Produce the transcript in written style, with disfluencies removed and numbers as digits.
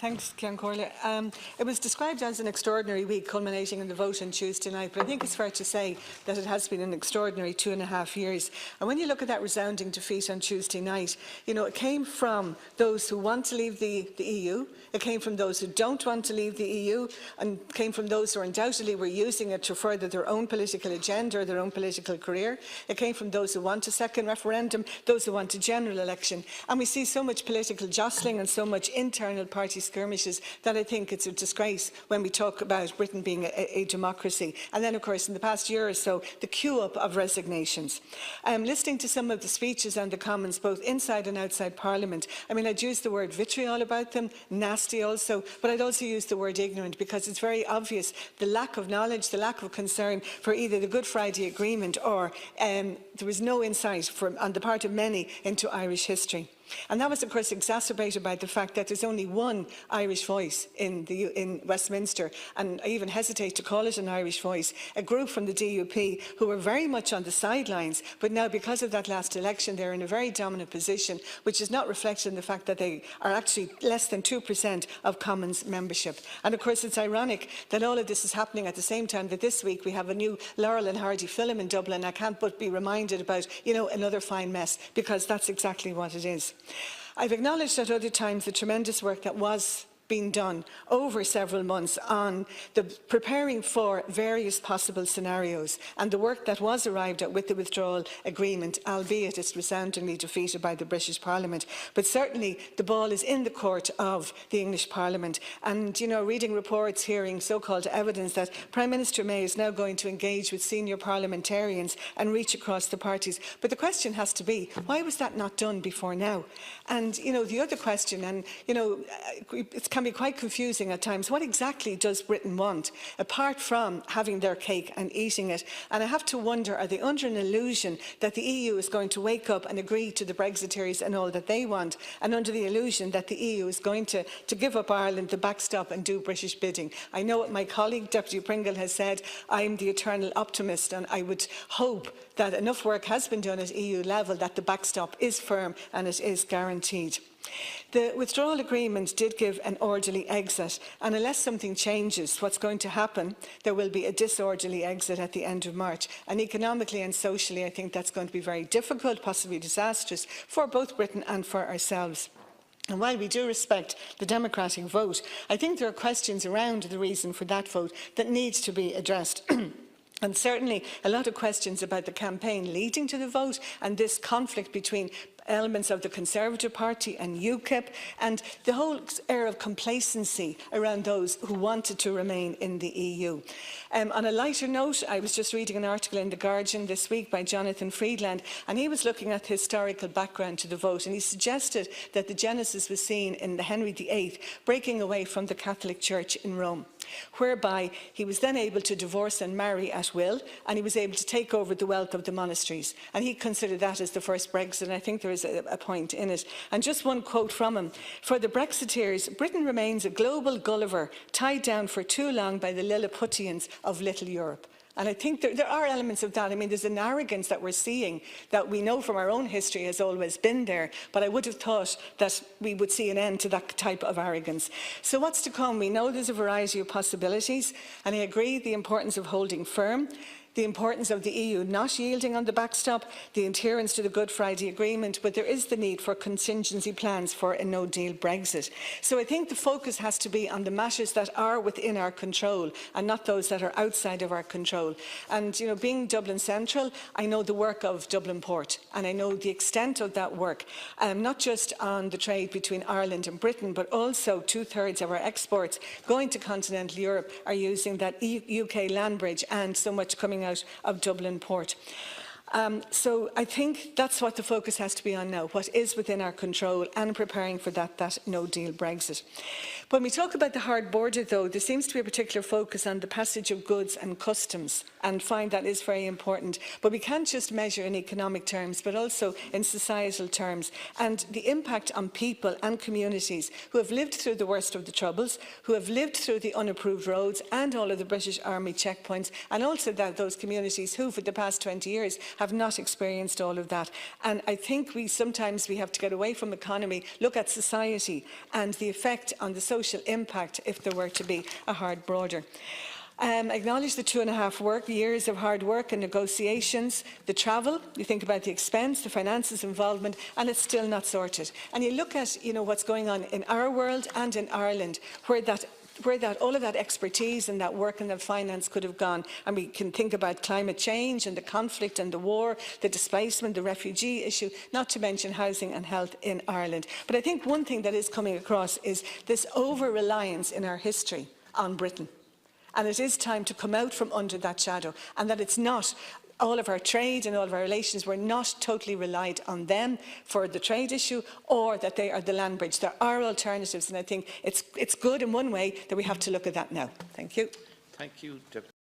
Thanks, Cian Corley. It was described as an extraordinary week culminating in the vote on Tuesday night, but I think it's fair to say that it has been an extraordinary 2.5 years. And when you look at that resounding defeat on Tuesday night, you know, it came from those who want to leave the EU, it came from those who don't want to leave the EU, and came from those who undoubtedly were using it to further their own political agenda or their own political career. It came from those who want a second referendum, those who want a general election. And we see so much political jostling and so much internal party skirmishes that I think it's a disgrace when we talk about Britain being a democracy. And then, of course, in the past year or so, the queue-up of resignations. Listening to some of the speeches and the comments, both inside and outside Parliament, I mean, I'd use the word vitriol about them, nasty also, but I'd also use the word ignorant, because it's very obvious the lack of knowledge, the lack of concern for either the Good Friday Agreement or there was no insight on the part of many into Irish history. And that was, of course, exacerbated by the fact that there's only one Irish voice in Westminster, and I even hesitate to call it an Irish voice, a group from the DUP who were very much on the sidelines, but now, because of that last election, they're in a very dominant position, which is not reflected in the fact that they are actually less than 2% of Commons membership. And, of course, it's ironic that all of this is happening at the same time that this week we have a new Laurel and Hardy film in Dublin. I can't but be reminded about, you know, another fine mess, because that's exactly what it is. I've acknowledged at other times the tremendous work that was been done over several months on the preparing for various possible scenarios, and the work that was arrived at with the withdrawal agreement, albeit it's resoundingly defeated by the British Parliament. But certainly the ball is in the court of the English Parliament. And, you know, reading reports, hearing so-called evidence that Prime Minister May is now going to engage with senior parliamentarians and reach across the parties. But the question has to be, why was that not done before now? And, you know, the other question, and, you know, it can be quite confusing at times, what exactly does Britain want, apart from having their cake and eating it? And I have to wonder, are they under an illusion that the EU is going to wake up and agree to the Brexiteers and all that they want, and under the illusion that the EU is going to give up Ireland, the backstop, and do British bidding? I know what my colleague, Deputy Pringle, has said. I'm the eternal optimist, and I would hope that enough work has been done at EU level that the backstop is firm and it is guaranteed. The withdrawal agreement did give an orderly exit, and unless something changes, what's going to happen, there will be a disorderly exit at the end of March. And economically and socially, I think that's going to be very difficult, possibly disastrous, for both Britain and for ourselves. And while we do respect the democratic vote, I think there are questions around the reason for that vote that needs to be addressed. And certainly a lot of questions about the campaign leading to the vote, and this conflict between elements of the Conservative Party and UKIP, and the whole air of complacency around those who wanted to remain in the EU. On a lighter note, I was just reading an article in The Guardian this week by Jonathan Friedland, and he was looking at the historical background to the vote, and he suggested that the genesis was seen in the Henry VIII breaking away from the Catholic Church in Rome, whereby he was then able to divorce and marry at will, and he was able to take over the wealth of the monasteries. And he considered that as the first Brexit, and I think there is a point in it. And just one quote from him: "For the Brexiteers, Britain remains a global Gulliver tied down for too long by the Lilliputians of Little Europe." And I think there are elements of that. I mean, there's an arrogance that we're seeing that we know from our own history has always been there, but I would have thought that we would see an end to that type of arrogance. So what's to come? We know there's a variety of possibilities, and I agree the importance of holding firm, the importance of the EU not yielding on the backstop, the adherence to the Good Friday Agreement, but there is the need for contingency plans for a no-deal Brexit. So I think the focus has to be on the matters that are within our control and not those that are outside of our control. And, you know, being Dublin Central, I know the work of Dublin Port, and I know the extent of that work, not just on the trade between Ireland and Britain, but also 2/3 of our exports going to continental Europe are using that UK land bridge, and so much coming out of Dublin Port. So I think that's what the focus has to be on now, what is within our control, and preparing for that no-deal Brexit. When we talk about the hard border, though, there seems to be a particular focus on the passage of goods and customs, and find that is very important. But we can't just measure in economic terms, but also in societal terms, and the impact on people and communities who have lived through the worst of the Troubles, who have lived through the unapproved roads and all of the British Army checkpoints, and also those communities who, for the past 20 years, have have not experienced all of that. And I think sometimes we have to get away from economy, look at society and the effect on the social impact if there were to be a hard border. Acknowledge the 2.5 years of hard work and negotiations, the travel, you think about the expense, the finances involvement, and it's still not sorted. And you look at what's going on in our world and in Ireland, where all of that expertise and that work and that finance could have gone. And we can think about climate change and the conflict and the war, the displacement, the refugee issue, not to mention housing and health in Ireland. But I think one thing that is coming across is this over-reliance in our history on Britain. And it is time to come out from under that shadow, and that it's not all of our trade and all of our relations, we're not totally relied on them for the trade issue, or that they are the land bridge. There are alternatives, and I think it's good in one way that we have to look at that now. Thank you. Thank you, Deputy